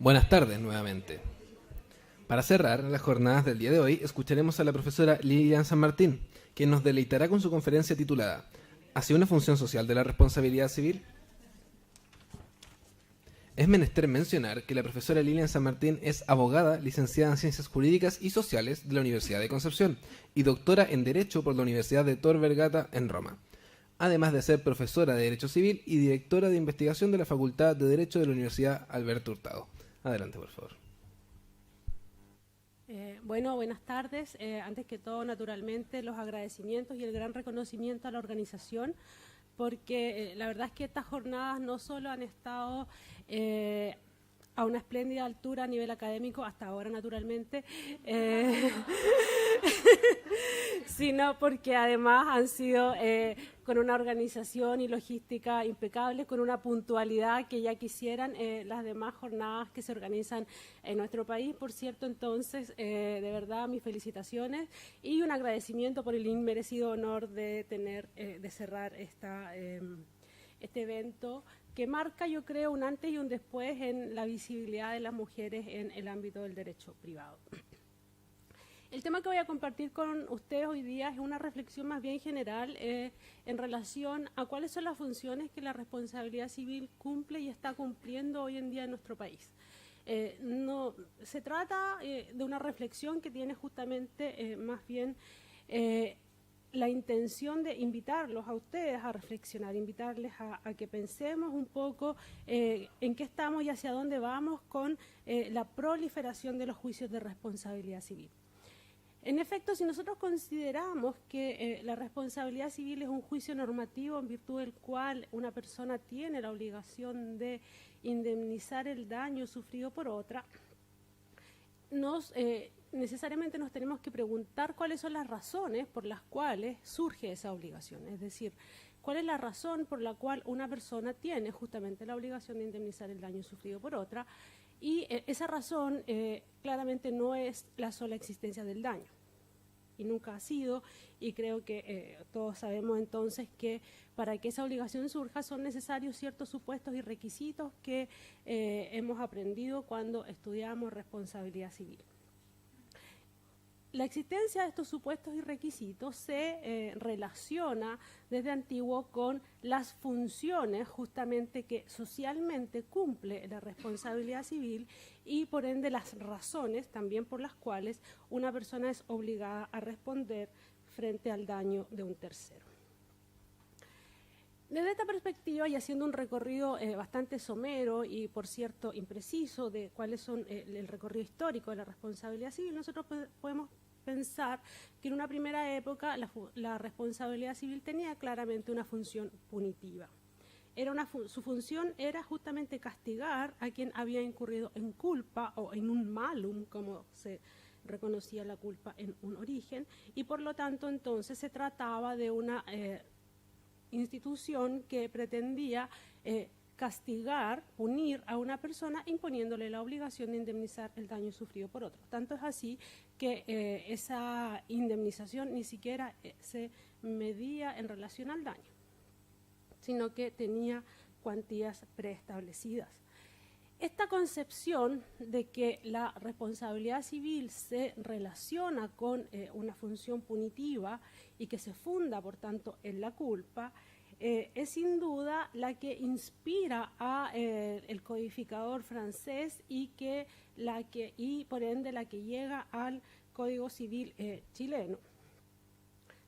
Buenas tardes nuevamente. Para cerrar las jornadas del día de hoy, escucharemos a la profesora Lilian San Martín, quien nos deleitará con su conferencia titulada ¿Hacia una función social de la responsabilidad civil? Es menester mencionar que la profesora Lilian San Martín es abogada, licenciada en Ciencias Jurídicas y Sociales de la Universidad de Concepción y doctora en Derecho por la Universidad de Tor Vergata en Roma, además de ser profesora de Derecho Civil y directora de investigación de la Facultad de Derecho de la Universidad Alberto Hurtado. Adelante, por favor. Buenas tardes. Antes que todo, naturalmente, los agradecimientos y el gran reconocimiento a la organización, porque la verdad es que estas jornadas no solo han estado a una espléndida altura a nivel académico, hasta ahora naturalmente, sino porque además han sido con una organización y logística impecable, con una puntualidad que ya quisieran las demás jornadas que se organizan en nuestro país. Por cierto, entonces, de verdad, mis felicitaciones y un agradecimiento por el inmerecido honor de cerrar este evento que marca, yo creo, un antes y un después en la visibilidad de las mujeres en el ámbito del derecho privado. El tema que voy a compartir con ustedes hoy día es una reflexión más bien general en relación a cuáles son las funciones que la responsabilidad civil cumple y está cumpliendo hoy en día en nuestro país. No, se trata de una reflexión que tiene justamente más bien la intención de invitarlos a ustedes a reflexionar, invitarles a que pensemos un poco en qué estamos y hacia dónde vamos con la proliferación de los juicios de responsabilidad civil. En efecto, si nosotros consideramos que la responsabilidad civil es un juicio normativo en virtud del cual una persona tiene la obligación de indemnizar el daño sufrido por otra, necesariamente nos tenemos que preguntar cuáles son las razones por las cuales surge esa obligación. Es decir, cuál es la razón por la cual una persona tiene justamente la obligación de indemnizar el daño sufrido por otra, y esa razón claramente no es la sola existencia del daño. Y nunca ha sido, y creo que todos sabemos entonces que para que esa obligación surja son necesarios ciertos supuestos y requisitos que hemos aprendido cuando estudiamos responsabilidad civil. La existencia de estos supuestos y requisitos se relaciona desde antiguo con las funciones justamente que socialmente cumple la responsabilidad civil y por ende las razones también por las cuales una persona es obligada a responder frente al daño de un tercero. Desde esta perspectiva y haciendo un recorrido bastante somero y, por cierto, impreciso de cuáles son el recorrido histórico de la responsabilidad civil, nosotros podemos pensar que en una primera época la responsabilidad civil tenía claramente una función punitiva. Su función era justamente castigar a quien había incurrido en culpa o en un malum, como se reconocía la culpa en un origen, y por lo tanto entonces se trataba de una institución que pretendía castigar, punir a una persona imponiéndole la obligación de indemnizar el daño sufrido por otro. Tanto es así que esa indemnización ni siquiera se medía en relación al daño, sino que tenía cuantías preestablecidas. Esta concepción de que la responsabilidad civil se relaciona con una función punitiva y que se funda, por tanto, en la culpa, es sin duda la que inspira a el codificador francés y por ende la que llega al Código Civil chileno.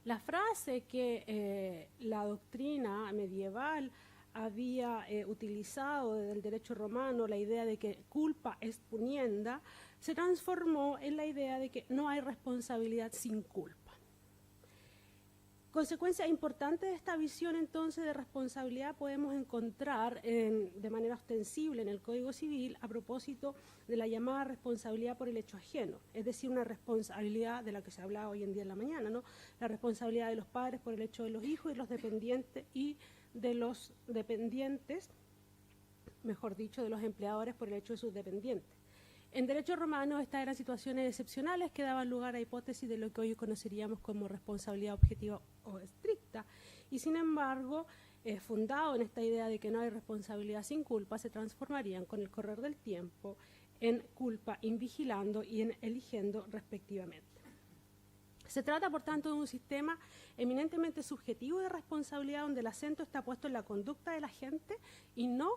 La frase que la doctrina medieval había utilizado desde el derecho romano, la idea de que culpa es punienda, se transformó en la idea de que no hay responsabilidad sin culpa. Consecuencia importante de esta visión entonces de responsabilidad podemos encontrar de manera ostensible en el Código Civil a propósito de la llamada responsabilidad por el hecho ajeno, es decir, una responsabilidad de la que se habla hoy en día en la mañana, ¿no? La responsabilidad de los padres por el hecho de los hijos y de los dependientes, mejor dicho, de los empleadores por el hecho de sus dependientes. En derecho romano estas eran situaciones excepcionales que daban lugar a hipótesis de lo que hoy conoceríamos como responsabilidad objetiva o estricta, y sin embargo, fundado en esta idea de que no hay responsabilidad sin culpa, se transformarían con el correr del tiempo en culpa, invigilando y en eligiendo respectivamente. Se trata, por tanto, de un sistema eminentemente subjetivo de responsabilidad donde el acento está puesto en la conducta de la gente y no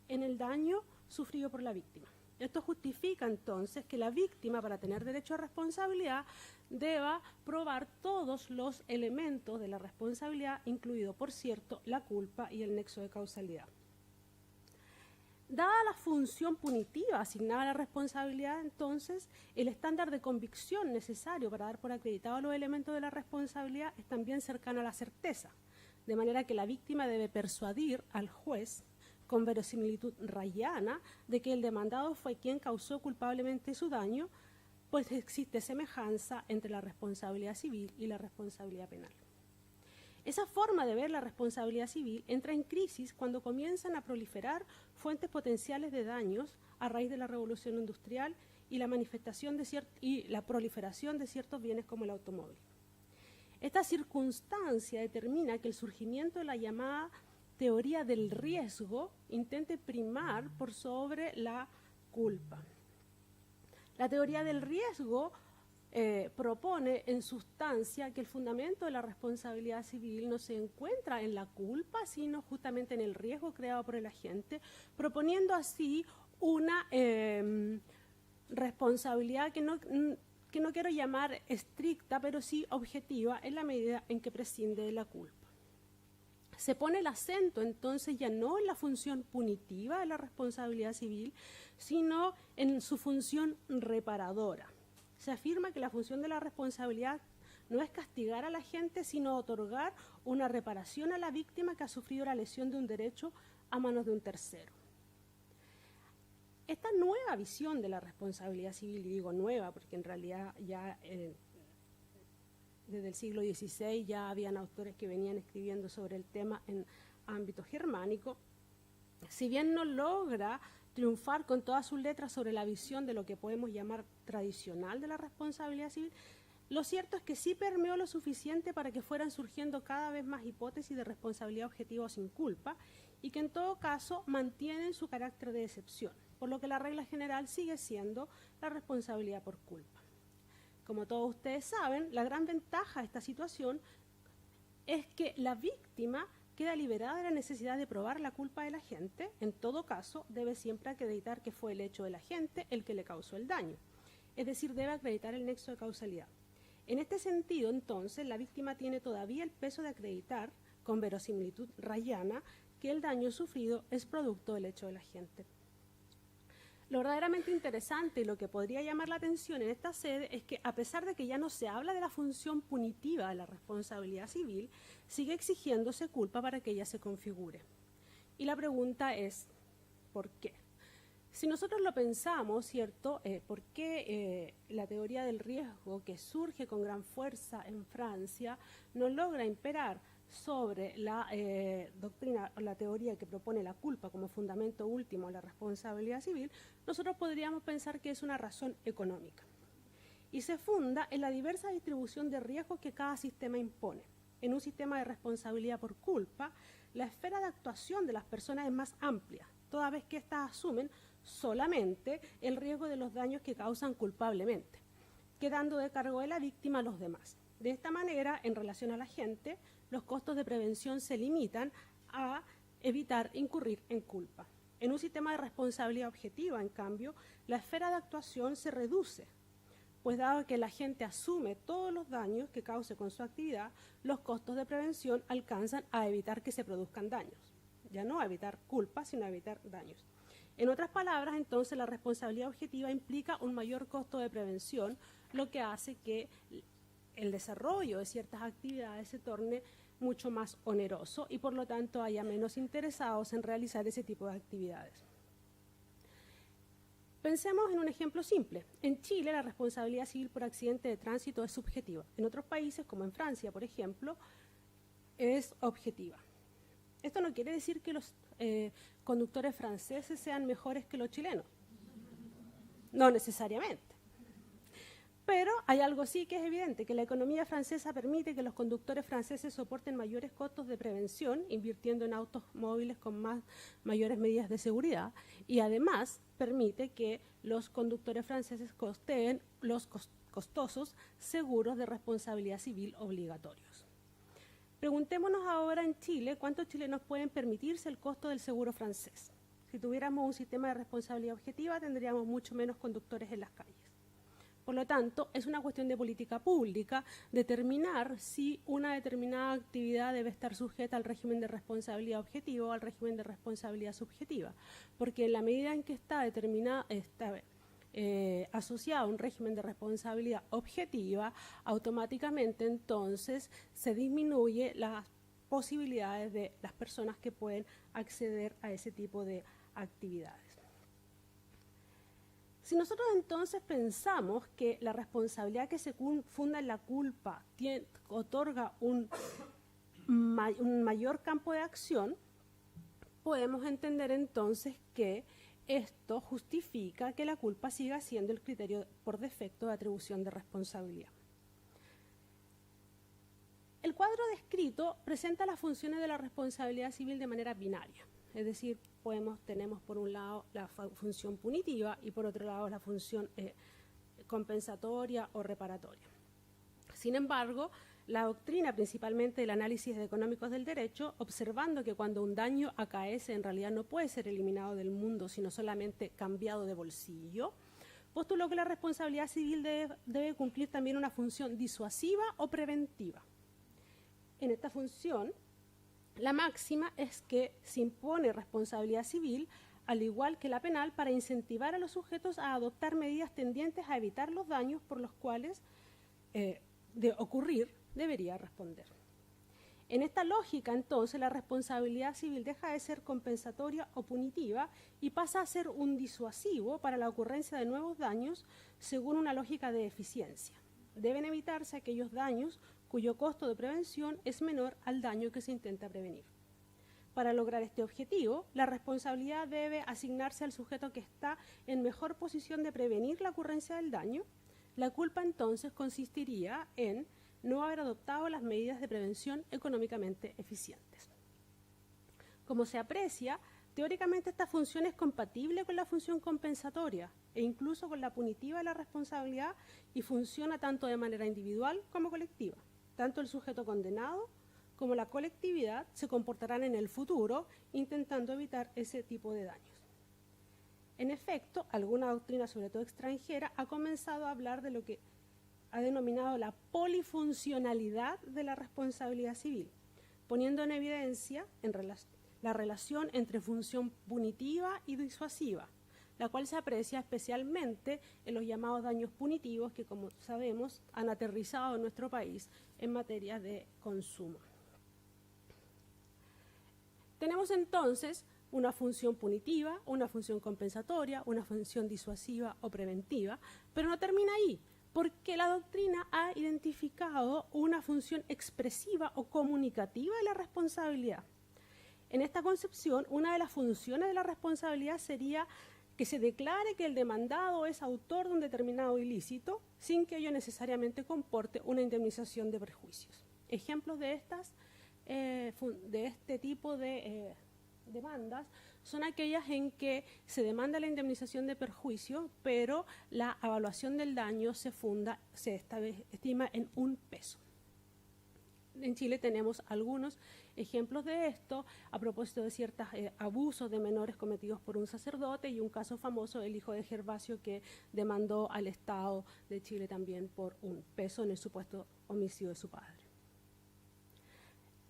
en el daño sufrido por la víctima. Esto justifica entonces que la víctima, para tener derecho a responsabilidad, deba probar todos los elementos de la responsabilidad, incluido, por cierto, la culpa y el nexo de causalidad. Dada la función punitiva asignada a la responsabilidad, entonces, el estándar de convicción necesario para dar por acreditado los elementos de la responsabilidad es también cercano a la certeza, de manera que la víctima debe persuadir al juez con verosimilitud rayana de que el demandado fue quien causó culpablemente su daño, pues existe semejanza entre la responsabilidad civil y la responsabilidad penal. Esa forma de ver la responsabilidad civil entra en crisis cuando comienzan a proliferar fuentes potenciales de daños a raíz de la revolución industrial y la proliferación de ciertos bienes como el automóvil. Esta circunstancia determina que el surgimiento de la llamada teoría del riesgo intente primar por sobre la culpa. La teoría del riesgo propone en sustancia que el fundamento de la responsabilidad civil no se encuentra en la culpa, sino justamente en el riesgo creado por el agente, proponiendo así una responsabilidad que no quiero llamar estricta, pero sí objetiva en la medida en que prescinde de la culpa. Se pone el acento entonces ya no en la función punitiva de la responsabilidad civil, sino en su función reparadora. Se afirma que la función de la responsabilidad no es castigar a la gente, sino otorgar una reparación a la víctima que ha sufrido la lesión de un derecho a manos de un tercero. Esta nueva visión de la responsabilidad civil, y digo nueva porque en realidad ya desde el siglo XVI ya habían autores que venían escribiendo sobre el tema en ámbito germánico, si bien no logra triunfar con todas sus letras sobre la visión de lo que podemos llamar tradicional de la responsabilidad civil, lo cierto es que sí permeó lo suficiente para que fueran surgiendo cada vez más hipótesis de responsabilidad objetiva o sin culpa y que en todo caso mantienen su carácter de excepción, por lo que la regla general sigue siendo la responsabilidad por culpa. Como todos ustedes saben, la gran ventaja de esta situación es que la víctima queda liberada de la necesidad de probar la culpa del agente. En todo caso, debe siempre acreditar que fue el hecho del agente el que le causó el daño. Es decir, debe acreditar el nexo de causalidad. En este sentido, entonces, la víctima tiene todavía el peso de acreditar, con verosimilitud rayana, que el daño sufrido es producto del hecho del agente. Lo verdaderamente interesante y lo que podría llamar la atención en esta sede es que, a pesar de que ya no se habla de la función punitiva de la responsabilidad civil, sigue exigiéndose culpa para que ella se configure. Y la pregunta es, ¿por qué? Si nosotros lo pensamos, ¿cierto? ¿Por qué la teoría del riesgo, que surge con gran fuerza en Francia, no logra imperar sobre la doctrina o la teoría que propone la culpa como fundamento último de la responsabilidad civil? Nosotros podríamos pensar que es una razón económica. Y se funda en la diversa distribución de riesgos que cada sistema impone. En un sistema de responsabilidad por culpa, la esfera de actuación de las personas es más amplia, toda vez que éstas asumen solamente el riesgo de los daños que causan culpablemente, quedando de cargo de la víctima a los demás. De esta manera, en relación a la gente, los costos de prevención se limitan a evitar incurrir en culpa. En un sistema de responsabilidad objetiva, en cambio, la esfera de actuación se reduce, pues dado que la gente asume todos los daños que cause con su actividad, los costos de prevención alcanzan a evitar que se produzcan daños. Ya no a evitar culpa, sino a evitar daños. En otras palabras, entonces, la responsabilidad objetiva implica un mayor costo de prevención, lo que hace que el desarrollo de ciertas actividades se torne mucho más oneroso y por lo tanto haya menos interesados en realizar ese tipo de actividades. Pensemos en un ejemplo simple. En Chile la responsabilidad civil por accidente de tránsito es subjetiva. En otros países, como en Francia, por ejemplo, es objetiva. Esto no quiere decir que los conductores franceses sean mejores que los chilenos. No necesariamente. Pero hay algo sí que es evidente, que la economía francesa permite que los conductores franceses soporten mayores costos de prevención, invirtiendo en automóviles con mayores medidas de seguridad, y además permite que los conductores franceses costeen los costosos seguros de responsabilidad civil obligatorios. Preguntémonos ahora en Chile cuántos chilenos pueden permitirse el costo del seguro francés. Si tuviéramos un sistema de responsabilidad objetiva, tendríamos mucho menos conductores en las calles. Por lo tanto, es una cuestión de política pública determinar si una determinada actividad debe estar sujeta al régimen de responsabilidad objetiva o al régimen de responsabilidad subjetiva, porque en la medida en que está asociado a un régimen de responsabilidad objetiva, automáticamente entonces se disminuye las posibilidades de las personas que pueden acceder a ese tipo de actividades. Si nosotros entonces pensamos que la responsabilidad que se funda en la culpa otorga un mayor campo de acción, podemos entender entonces que esto justifica que la culpa siga siendo el criterio por defecto de atribución de responsabilidad. El cuadro descrito presenta las funciones de la responsabilidad civil de manera binaria, es decir, tenemos por un lado la función punitiva y por otro lado la función compensatoria o reparatoria. Sin embargo, la doctrina, principalmente del análisis económicos del derecho, observando que cuando un daño acaece en realidad no puede ser eliminado del mundo, sino solamente cambiado de bolsillo, postuló que la responsabilidad civil debe cumplir también una función disuasiva o preventiva. En esta función, la máxima es que se impone responsabilidad civil, al igual que la penal, para incentivar a los sujetos a adoptar medidas tendientes a evitar los daños por los cuales, de ocurrir, debería responder. En esta lógica, entonces, la responsabilidad civil deja de ser compensatoria o punitiva y pasa a ser un disuasivo para la ocurrencia de nuevos daños según una lógica de eficiencia. Deben evitarse aquellos daños cuyo costo de prevención es menor al daño que se intenta prevenir. Para lograr este objetivo, la responsabilidad debe asignarse al sujeto que está en mejor posición de prevenir la ocurrencia del daño. La culpa entonces consistiría en no haber adoptado las medidas de prevención económicamente eficientes. Como se aprecia, teóricamente esta función es compatible con la función compensatoria e incluso con la punitiva de la responsabilidad y funciona tanto de manera individual como colectiva. Tanto el sujeto condenado como la colectividad se comportarán en el futuro intentando evitar ese tipo de daños. En efecto, alguna doctrina, sobre todo extranjera, ha comenzado a hablar de lo que ha denominado la polifuncionalidad de la responsabilidad civil, poniendo en evidencia la relación entre función punitiva y disuasiva, la cual se aprecia especialmente en los llamados daños punitivos que, como sabemos, han aterrizado en nuestro país en materia de consumo. Tenemos entonces una función punitiva, una función compensatoria, una función disuasiva o preventiva, pero no termina ahí, porque la doctrina ha identificado una función expresiva o comunicativa de la responsabilidad. En esta concepción, una de las funciones de la responsabilidad sería que se declare que el demandado es autor de un determinado ilícito sin que ello necesariamente comporte una indemnización de perjuicios. Ejemplos de este tipo de demandas son aquellas en que se demanda la indemnización de perjuicio, pero la evaluación del daño se estima en 1 peso. En Chile tenemos algunos ejemplos de esto a propósito de ciertos abusos de menores cometidos por un sacerdote y un caso famoso, el hijo de Gervasio, que demandó al Estado de Chile también por 1 peso en el supuesto homicidio de su padre.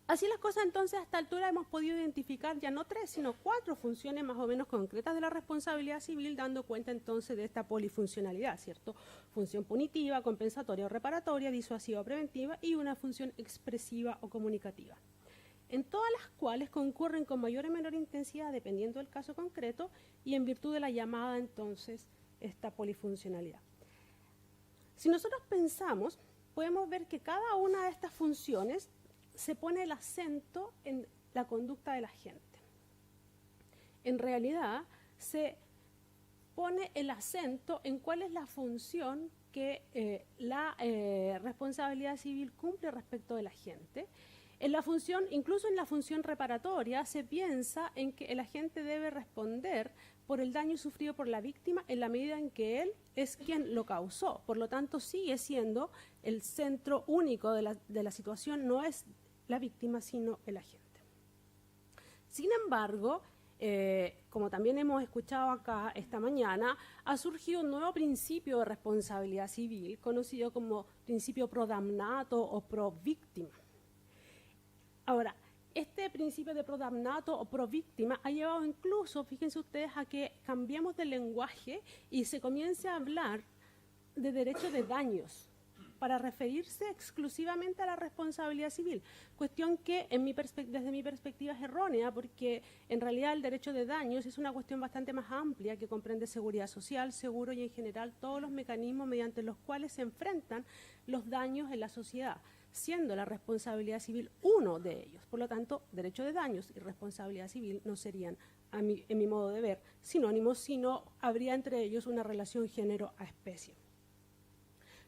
Así las cosas, entonces, a esta altura hemos podido identificar ya no 3, sino 4 funciones más o menos concretas de la responsabilidad civil, dando cuenta entonces de esta polifuncionalidad, ¿cierto? Función punitiva, compensatoria o reparatoria, disuasiva o preventiva y una función expresiva o comunicativa, en todas las cuales concurren con mayor o menor intensidad dependiendo del caso concreto y en virtud de la llamada entonces esta polifuncionalidad. Si nosotros pensamos, podemos ver que cada una de estas funciones se pone el acento en la conducta de la gente. En realidad, se pone el acento en cuál es la función que la responsabilidad civil cumple respecto de la agente. En la función, incluso en la función reparatoria, se piensa en que el agente debe responder por el daño sufrido por la víctima en la medida en que él es quien lo causó. Por lo tanto, sigue siendo el centro único de la situación, no es la víctima, sino el agente. Sin embargo, como también hemos escuchado acá esta mañana, ha surgido un nuevo principio de responsabilidad civil, conocido como principio pro damnato o pro víctima. Ahora, este principio de pro damnato o pro víctima ha llevado incluso, fíjense ustedes, a que cambiemos de lenguaje y se comience a hablar de derecho de daños para referirse exclusivamente a la responsabilidad civil, cuestión que desde mi perspectiva es errónea, porque en realidad el derecho de daños es una cuestión bastante más amplia que comprende seguridad social, seguro y en general todos los mecanismos mediante los cuales se enfrentan los daños en la sociedad, siendo la responsabilidad civil uno de ellos. Por lo tanto, derecho de daños y responsabilidad civil no serían, en mi modo de ver, sinónimos, sino habría entre ellos una relación género a especie.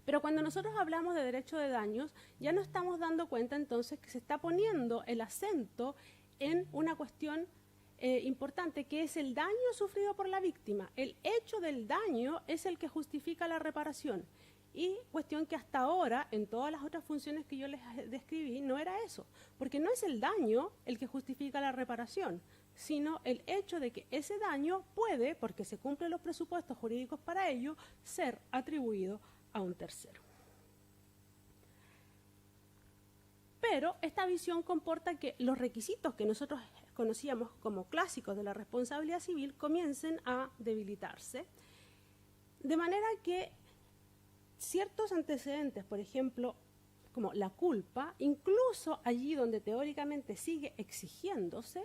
Pero cuando nosotros hablamos de derecho de daños, ya no estamos dando cuenta entonces que se está poniendo el acento en una cuestión importante, que es el daño sufrido por la víctima. El hecho del daño es el que justifica la reparación. Y cuestión que hasta ahora, en todas las otras funciones que yo les describí, no era eso, porque no es el daño el que justifica la reparación, sino el hecho de que ese daño puede, porque se cumplen los presupuestos jurídicos para ello, ser atribuido a un tercero. Pero esta visión comporta que los requisitos que nosotros conocíamos como clásicos de la responsabilidad civil comiencen a debilitarse, de manera que ciertos antecedentes, por ejemplo, como la culpa, incluso allí donde teóricamente sigue exigiéndose,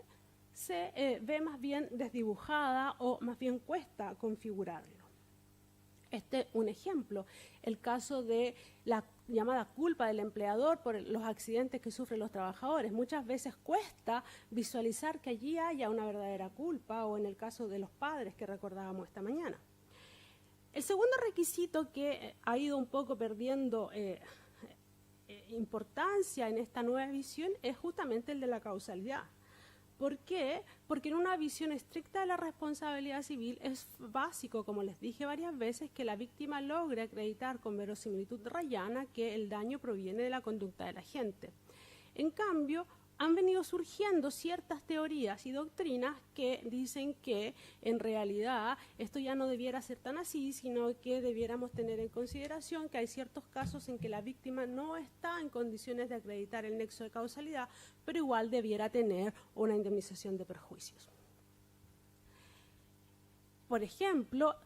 se ve más bien desdibujada o más bien cuesta configurarlo. Un ejemplo, el caso de la llamada culpa del empleador por los accidentes que sufren los trabajadores. Muchas veces cuesta visualizar que allí haya una verdadera culpa, o en el caso de los padres que recordábamos esta mañana. El segundo requisito que ha ido un poco perdiendo importancia en esta nueva visión es justamente el de la causalidad. ¿Por qué? Porque en una visión estricta de la responsabilidad civil es básico, como les dije varias veces, que la víctima logre acreditar con verosimilitud rayana que el daño proviene de la conducta del agente. En cambio, han venido surgiendo ciertas teorías y doctrinas que dicen que en realidad esto ya no debiera ser tan así, sino que debiéramos tener en consideración que hay ciertos casos en que la víctima no está en condiciones de acreditar el nexo de causalidad, pero igual debiera tener una indemnización de perjuicios. Por ejemplo,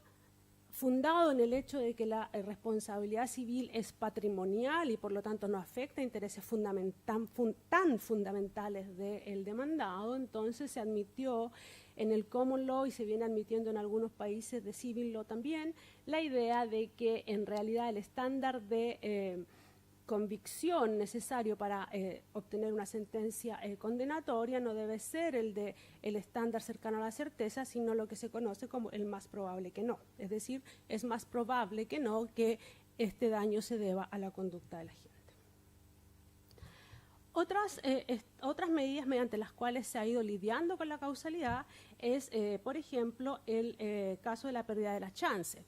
fundado en el hecho de que la responsabilidad civil es patrimonial y por lo tanto no afecta a intereses tan fundamentales del demandado, entonces se admitió en el common law y se viene admitiendo en algunos países de civil law también la idea de que en realidad el estándar de convicción necesario para obtener una sentencia condenatoria no debe ser el estándar cercano a la certeza, sino lo que se conoce como el más probable que no. Es decir, es más probable que no que este daño se deba a la conducta de la gente. Otras medidas mediante las cuales se ha ido lidiando con la causalidad es, por ejemplo, el caso de la pérdida de la chance.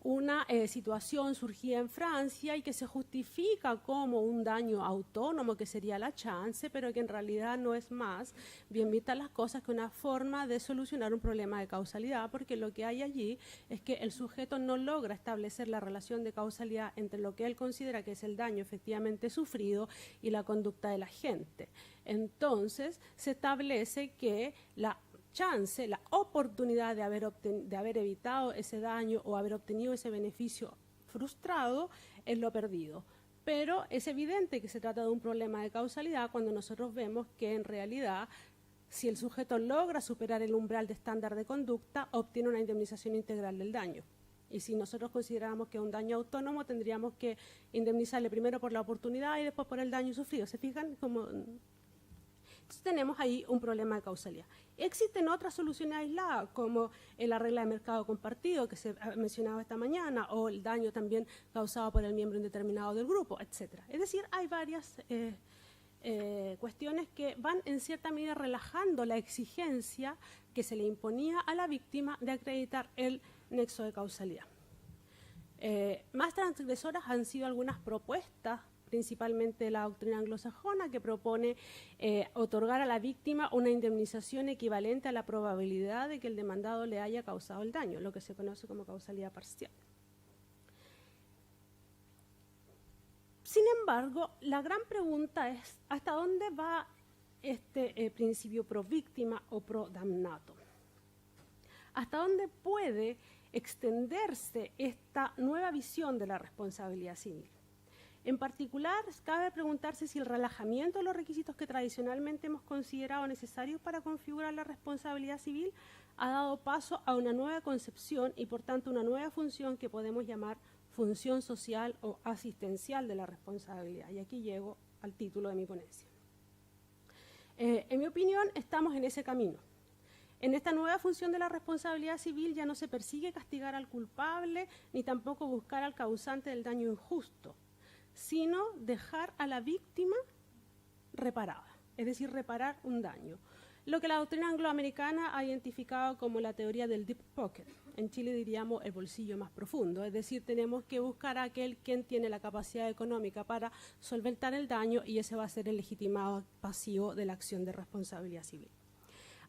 Una situación surgida en Francia y que se justifica como un daño autónomo, que sería la chance, pero que en realidad no es más, bien vistas las cosas, que una forma de solucionar un problema de causalidad, porque lo que hay allí es que el sujeto no logra establecer la relación de causalidad entre lo que él considera que es el daño efectivamente sufrido y la conducta de la gente. Entonces, se establece que la chance, la oportunidad de haber evitado ese daño o haber obtenido ese beneficio frustrado es lo perdido. Pero es evidente que se trata de un problema de causalidad cuando nosotros vemos que en realidad si el sujeto logra superar el umbral de estándar de conducta, obtiene una indemnización integral del daño. Y si nosotros consideramos que es un daño autónomo, tendríamos que indemnizarle primero por la oportunidad y después por el daño sufrido. ¿Se fijan? Entonces tenemos ahí un problema de causalidad. Existen otras soluciones aisladas, como la regla de mercado compartido, que se ha mencionado esta mañana, o el daño también causado por el miembro indeterminado del grupo, etc. Es decir, hay varias cuestiones que van en cierta medida relajando la exigencia que se le imponía a la víctima de acreditar el nexo de causalidad. Más transgresoras han sido algunas propuestas, principalmente la doctrina anglosajona, que propone otorgar a la víctima una indemnización equivalente a la probabilidad de que el demandado le haya causado el daño, lo que se conoce como causalidad parcial. Sin embargo, la gran pregunta es ¿hasta dónde va este principio pro víctima o pro damnato? ¿Hasta dónde puede extenderse esta nueva visión de la responsabilidad civil? En particular, cabe preguntarse si el relajamiento de los requisitos que tradicionalmente hemos considerado necesarios para configurar la responsabilidad civil ha dado paso a una nueva concepción y, por tanto, una nueva función que podemos llamar función social o asistencial de la responsabilidad. Y aquí llego al título de mi ponencia. En mi opinión, estamos en ese camino. En esta nueva función de la responsabilidad civil ya no se persigue castigar al culpable ni tampoco buscar al causante del daño injusto, sino dejar a la víctima reparada, es decir, reparar un daño. Lo que la doctrina angloamericana ha identificado como la teoría del deep pocket. En Chile diríamos el bolsillo más profundo, es decir, tenemos que buscar a aquel quien tiene la capacidad económica para solventar el daño y ese va a ser el legitimado pasivo de la acción de responsabilidad civil.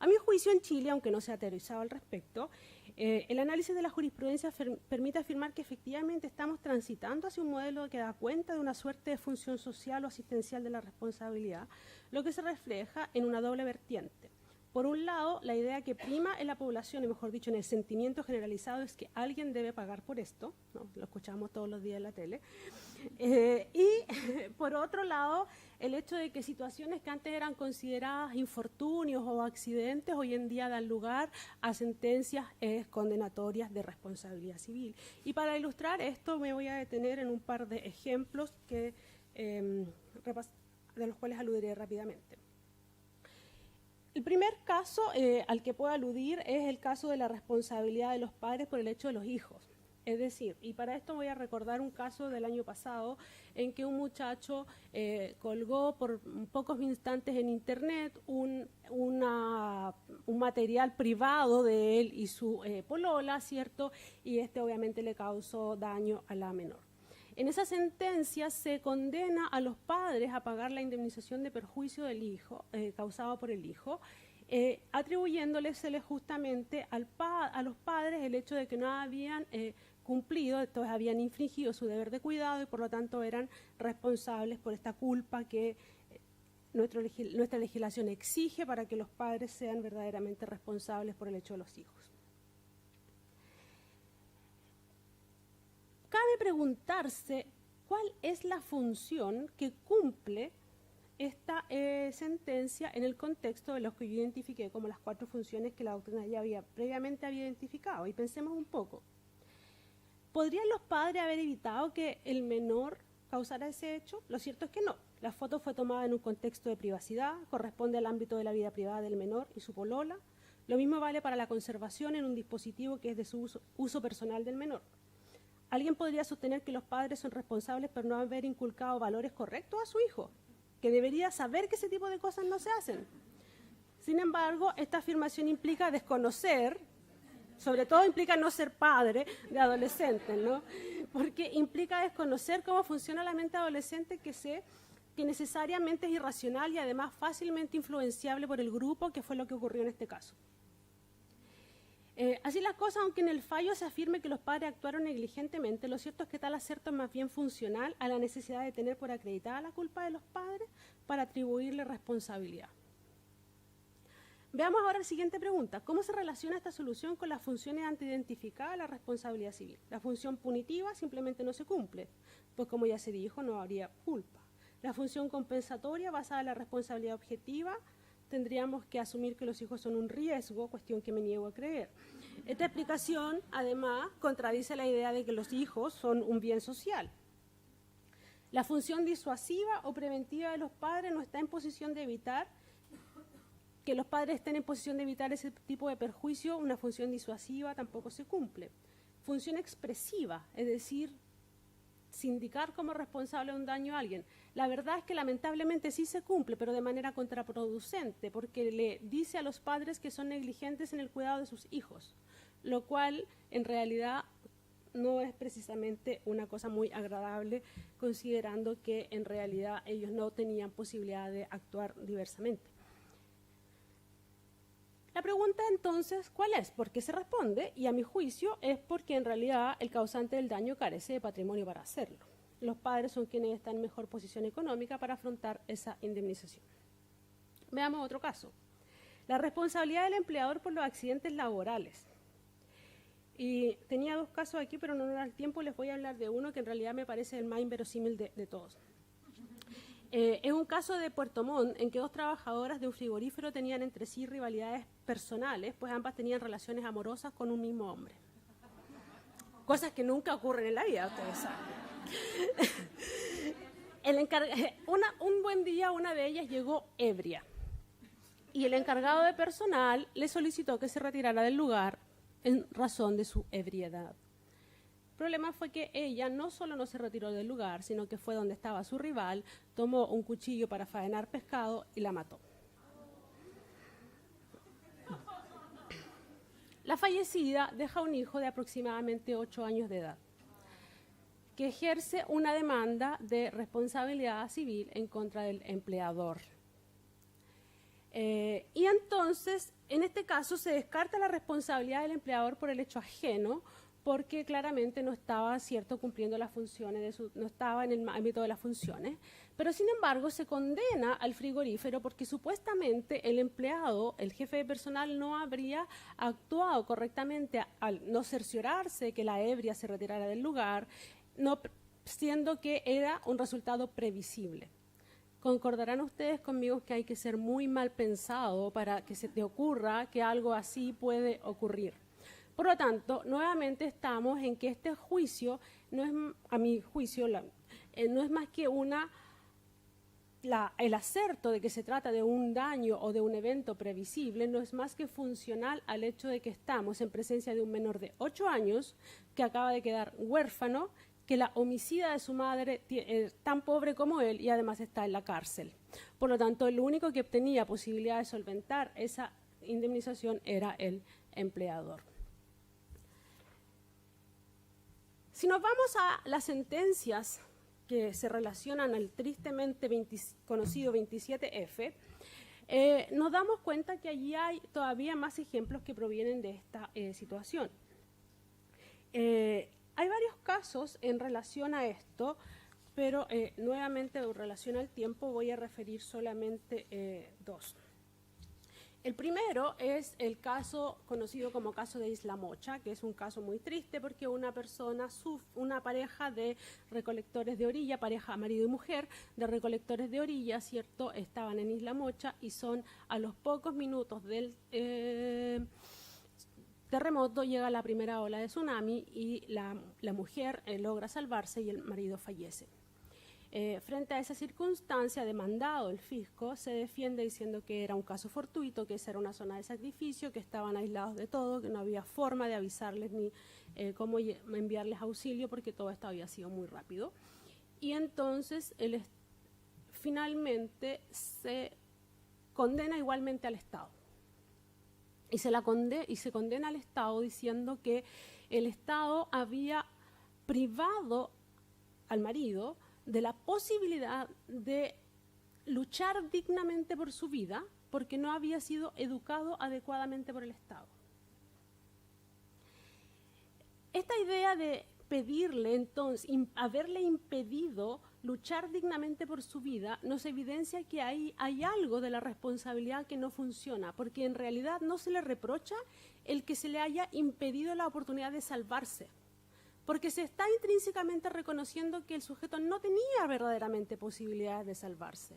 A mi juicio, en Chile, aunque no se ha teorizado al respecto, el análisis de la jurisprudencia permite afirmar que efectivamente estamos transitando hacia un modelo que da cuenta de una suerte de función social o asistencial de la responsabilidad, lo que se refleja en una doble vertiente. Por un lado, la idea que prima en la población, y mejor dicho, en el sentimiento generalizado, es que alguien debe pagar por esto, ¿no? Lo escuchamos todos los días en la tele. Y por otro lado, el hecho de que situaciones que antes eran consideradas infortunios o accidentes, hoy en día dan lugar a sentencias condenatorias de responsabilidad civil. Y para ilustrar esto me voy a detener en un par de ejemplos de los cuales aludiré rápidamente. El primer caso al que puedo aludir es el caso de la responsabilidad de los padres por el hecho de los hijos. Es decir, y para esto voy a recordar un caso del año pasado en que un muchacho colgó por pocos instantes en internet un material privado de él y su polola, ¿cierto? Y este obviamente le causó daño a la menor. En esa sentencia se condena a los padres a pagar la indemnización de perjuicio del hijo, causado por el hijo, atribuyéndoles justamente a los padres el hecho de que no habían cumplido, entonces habían infringido su deber de cuidado y por lo tanto eran responsables por esta culpa que nuestra legislación exige para que los padres sean verdaderamente responsables por el hecho de los hijos. Cabe preguntarse cuál es la función que cumple esta sentencia en el contexto de los que yo identifiqué como las 4 funciones que la doctrina ya previamente había identificado. Y pensemos un poco. ¿Podrían los padres haber evitado que el menor causara ese hecho? Lo cierto es que no. La foto fue tomada en un contexto de privacidad, corresponde al ámbito de la vida privada del menor y su polola. Lo mismo vale para la conservación en un dispositivo que es de su uso personal del menor. ¿Alguien podría sostener que los padres son responsables por no haber inculcado valores correctos a su hijo? Que debería saber que ese tipo de cosas no se hacen. Sin embargo, esta afirmación implica desconocer, sobre todo implica no ser padre de adolescentes, ¿no? Porque implica desconocer cómo funciona la mente adolescente que necesariamente es irracional y además fácilmente influenciable por el grupo, que fue lo que ocurrió en este caso. Así las cosas, aunque en el fallo se afirme que los padres actuaron negligentemente, lo cierto es que tal acerto es más bien funcional a la necesidad de tener por acreditada la culpa de los padres para atribuirle responsabilidad. Veamos ahora la siguiente pregunta. ¿Cómo se relaciona esta solución con las funciones anteidentificadas de la responsabilidad civil? La función punitiva simplemente no se cumple, pues como ya se dijo, no habría culpa. La función compensatoria basada en la responsabilidad objetiva, tendríamos que asumir que los hijos son un riesgo, cuestión que me niego a creer. Esta explicación, además, contradice la idea de que los hijos son un bien social. La función disuasiva o preventiva de los padres no está en posición de evitar que los padres estén en posición de evitar ese tipo de perjuicio, una función disuasiva tampoco se cumple. Función expresiva, es decir, sindicar como responsable de un daño a alguien. La verdad es que lamentablemente sí se cumple, pero de manera contraproducente, porque le dice a los padres que son negligentes en el cuidado de sus hijos, lo cual en realidad no es precisamente una cosa muy agradable, considerando que en realidad ellos no tenían posibilidad de actuar diversamente. La pregunta entonces, ¿cuál es? ¿Por qué se responde? Y a mi juicio es porque en realidad el causante del daño carece de patrimonio para hacerlo. Los padres son quienes están en mejor posición económica para afrontar esa indemnización. Veamos otro caso. La responsabilidad del empleador por los accidentes laborales. Y tenía dos casos aquí, pero no nos da el tiempo, les voy a hablar de uno que en realidad me parece el más inverosímil de todos. Es un caso de Puerto Montt en que dos trabajadoras de un frigorífero tenían entre sí rivalidades personales, pues ambas tenían relaciones amorosas con un mismo hombre. Cosas que nunca ocurren en la vida, ustedes saben. Un buen día una de ellas llegó ebria y el encargado de personal le solicitó que se retirara del lugar en razón de su ebriedad. El problema fue que ella no solo no se retiró del lugar, sino que fue donde estaba su rival, tomó un cuchillo para faenar pescado y la mató. La fallecida deja un hijo de aproximadamente 8 años de edad, que ejerce una demanda de responsabilidad civil en contra del empleador. Y entonces, en este caso, se descarta la responsabilidad del empleador por el hecho ajeno, porque claramente no estaba cumpliendo las funciones, no estaba en el ámbito de las funciones, pero sin embargo se condena al frigorífero porque supuestamente el empleado, el jefe de personal, no habría actuado correctamente al no cerciorarse que la ebria se retirara del lugar, no, siendo que era un resultado previsible. Concordarán ustedes conmigo que hay que ser muy mal pensado para que se te ocurra que algo así puede ocurrir. Por lo tanto, nuevamente estamos en que este juicio, a mi juicio, no es más que el acerto de que se trata de un daño o de un evento previsible, no es más que funcional al hecho de que estamos en presencia de un menor de 8 años que acaba de quedar huérfano, que la homicida de su madre es tan pobre como él y además está en la cárcel. Por lo tanto, el único que tenía posibilidad de solventar esa indemnización era el empleador. Si nos vamos a las sentencias que se relacionan al tristemente conocido 27F, nos damos cuenta que allí hay todavía más ejemplos que provienen de esta situación. Hay varios casos en relación a esto, pero nuevamente en relación al tiempo voy a referir solamente dos. El primero es el caso conocido como caso de Isla Mocha, que es un caso muy triste porque una pareja de recolectores de orilla, pareja marido y mujer de recolectores de orilla, ¿cierto?, estaban en Isla Mocha y son a los pocos minutos del terremoto llega la primera ola de tsunami y la mujer logra salvarse y el marido fallece. Frente a esa circunstancia, demandado el fisco, se defiende diciendo que era un caso fortuito, que esa era una zona de sacrificio, que estaban aislados de todo, que no había forma de avisarles ni cómo enviarles auxilio porque todo esto había sido muy rápido. Y entonces finalmente se condena igualmente al Estado. Y se condena al Estado diciendo que el Estado había privado al marido de la posibilidad de luchar dignamente por su vida porque no había sido educado adecuadamente por el Estado. Esta idea de pedirle entonces, haberle impedido luchar dignamente por su vida, nos evidencia que hay algo de la responsabilidad que no funciona, porque en realidad no se le reprocha el que se le haya impedido la oportunidad de salvarse, porque se está intrínsecamente reconociendo que el sujeto no tenía verdaderamente posibilidades de salvarse.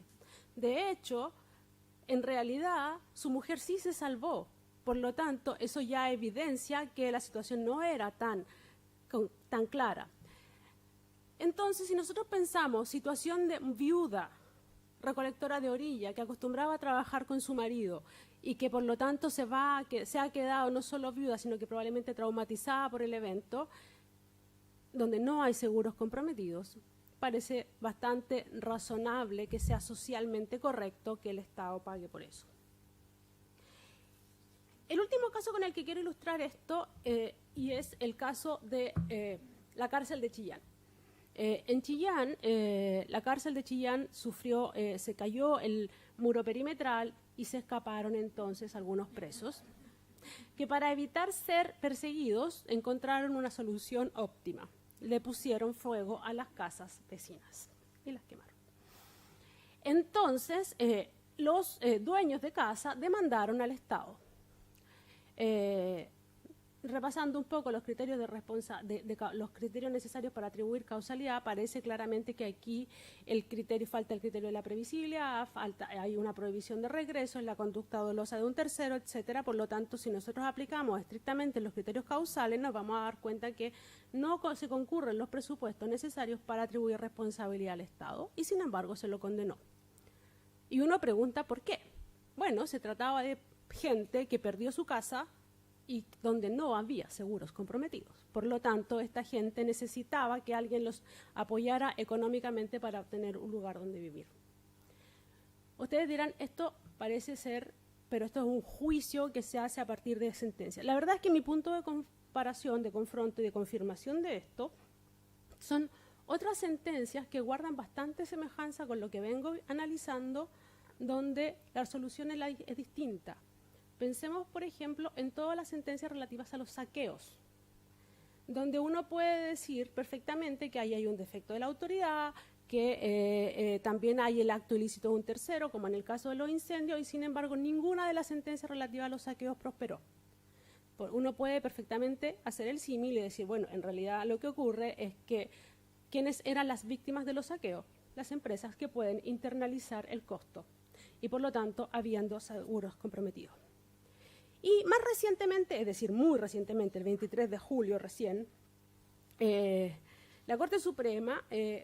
De hecho, en realidad, su mujer sí se salvó. Por lo tanto, eso ya evidencia que la situación no era tan clara. Entonces, si nosotros pensamos situación de viuda, recolectora de orilla, que acostumbraba a trabajar con su marido y que por lo tanto se ha quedado no solo viuda, sino que probablemente traumatizada por el evento, donde no hay seguros comprometidos, parece bastante razonable que sea socialmente correcto que el Estado pague por eso. El último caso con el que quiero ilustrar esto y es el caso de la cárcel de Chillán. En Chillán, la cárcel de Chillán se cayó el muro perimetral y se escaparon entonces algunos presos que para evitar ser perseguidos encontraron una solución óptima. Le pusieron fuego a las casas vecinas y las quemaron. Entonces, los dueños de casa demandaron al Estado. Repasando un poco los criterios los criterios necesarios para atribuir causalidad, parece claramente que aquí falta el criterio de la previsibilidad, hay una prohibición de regreso en la conducta dolosa de un tercero, etcétera. Por lo tanto, si nosotros aplicamos estrictamente los criterios causales, nos vamos a dar cuenta que no se concurren los presupuestos necesarios para atribuir responsabilidad al Estado y, sin embargo, se lo condenó. Y uno pregunta ¿por qué? Bueno, se trataba de gente que perdió su casa y donde no había seguros comprometidos. Por lo tanto, esta gente necesitaba que alguien los apoyara económicamente para obtener un lugar donde vivir. Ustedes dirán, esto parece ser, pero esto es un juicio que se hace a partir de sentencia. La verdad es que mi punto de comparación, de confronto y de confirmación de esto son otras sentencias que guardan bastante semejanza con lo que vengo analizando, donde la solución es distinta. Pensemos, por ejemplo, en todas las sentencias relativas a los saqueos, donde uno puede decir perfectamente que ahí hay un defecto de la autoridad, que también hay el acto ilícito de un tercero, como en el caso de los incendios, y sin embargo ninguna de las sentencias relativas a los saqueos prosperó. Uno puede perfectamente hacer el símil y decir, bueno, en realidad lo que ocurre es que ¿quiénes eran las víctimas de los saqueos? Las empresas que pueden internalizar el costo, y por lo tanto habiendo seguros comprometidos. Y más recientemente, es decir, muy recientemente, el 23 de julio recién, la Corte Suprema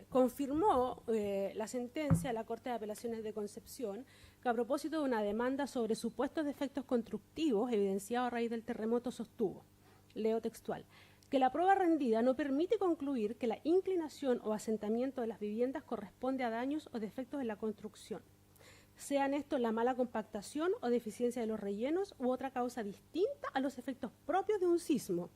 confirmó la sentencia de la Corte de Apelaciones de Concepción que a propósito de una demanda sobre supuestos defectos constructivos evidenciados a raíz del terremoto sostuvo, leo textual, que la prueba rendida no permite concluir que la inclinación o asentamiento de las viviendas corresponde a daños o defectos en la construcción, sean estos la mala compactación o deficiencia de los rellenos u otra causa distinta a los efectos propios de un sismo.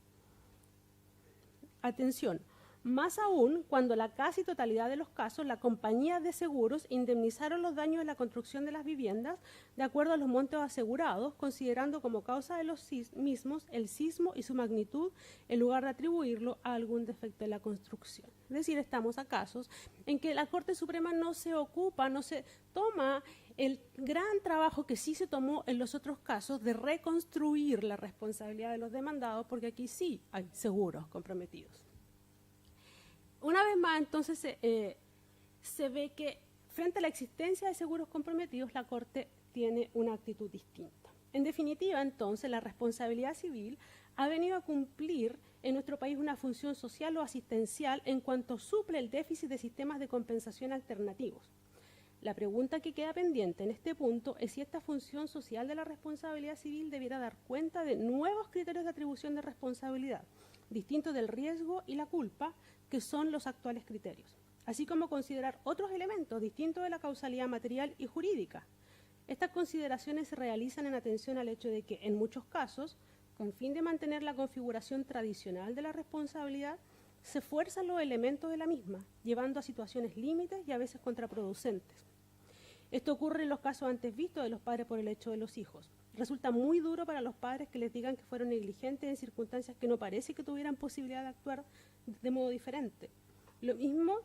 Atención, más aún cuando la casi totalidad de los casos las compañías de seguros indemnizaron los daños en la construcción de las viviendas de acuerdo a los montos asegurados, considerando como causa de los mismos el sismo y su magnitud en lugar de atribuirlo a algún defecto en la construcción. Es decir, estamos a casos en que la Corte Suprema no se toma el gran trabajo que sí se tomó en los otros casos de reconstruir la responsabilidad de los demandados, porque aquí sí hay seguros comprometidos. Una vez más, entonces, se ve que frente a la existencia de seguros comprometidos, la Corte tiene una actitud distinta. En definitiva, entonces, la responsabilidad civil ha venido a cumplir en nuestro país una función social o asistencial en cuanto suple el déficit de sistemas de compensación alternativos. La pregunta que queda pendiente en este punto es si esta función social de la responsabilidad civil debiera dar cuenta de nuevos criterios de atribución de responsabilidad, distintos del riesgo y la culpa, que son los actuales criterios, así como considerar otros elementos distintos de la causalidad material y jurídica. Estas consideraciones se realizan en atención al hecho de que, en muchos casos, con fin de mantener la configuración tradicional de la responsabilidad, se fuerzan los elementos de la misma, llevando a situaciones límites y a veces contraproducentes. Esto ocurre en los casos antes vistos de los padres por el hecho de los hijos. Resulta muy duro para los padres que les digan que fueron negligentes en circunstancias que no parece que tuvieran posibilidad de actuar de modo diferente. Lo mismo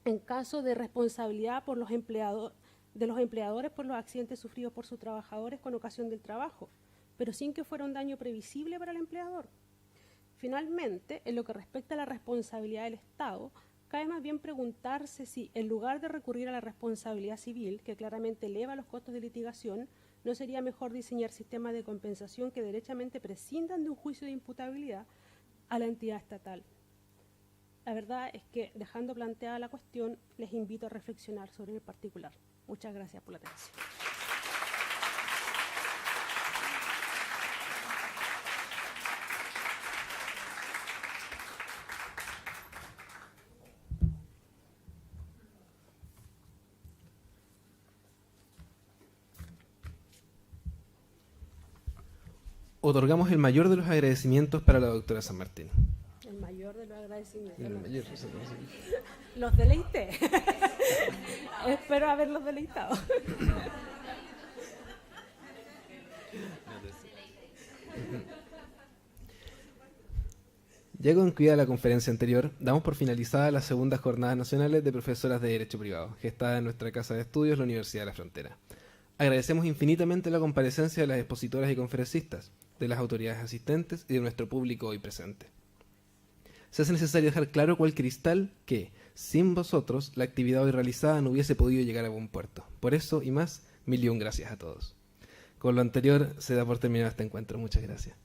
en caso de responsabilidad por de los empleadores por los accidentes sufridos por sus trabajadores con ocasión del trabajo, pero sin que fuera un daño previsible para el empleador. Finalmente, en lo que respecta a la responsabilidad del Estado, cabe más bien preguntarse si, en lugar de recurrir a la responsabilidad civil, que claramente eleva los costos de litigación, no sería mejor diseñar sistemas de compensación que derechamente prescindan de un juicio de imputabilidad a la entidad estatal. La verdad es que, dejando planteada la cuestión, les invito a reflexionar sobre el particular. Muchas gracias por la atención. Otorgamos el mayor de los agradecimientos para la doctora San Martín. El mayor de los agradecimientos. El mayor, Los deleité. Espero haberlos deleitado. Ya concluida la conferencia anterior, damos por finalizada las segundas jornadas nacionales de profesoras de Derecho Privado, gestada en nuestra Casa de Estudios, la Universidad de la Frontera. Agradecemos infinitamente la comparecencia de las expositoras y conferencistas, de las autoridades asistentes y de nuestro público hoy presente. Se hace necesario dejar claro cual cristal que, sin vosotros, la actividad hoy realizada no hubiese podido llegar a buen puerto. Por eso y más, 1001 gracias a todos. Con lo anterior, se da por terminado este encuentro. Muchas gracias.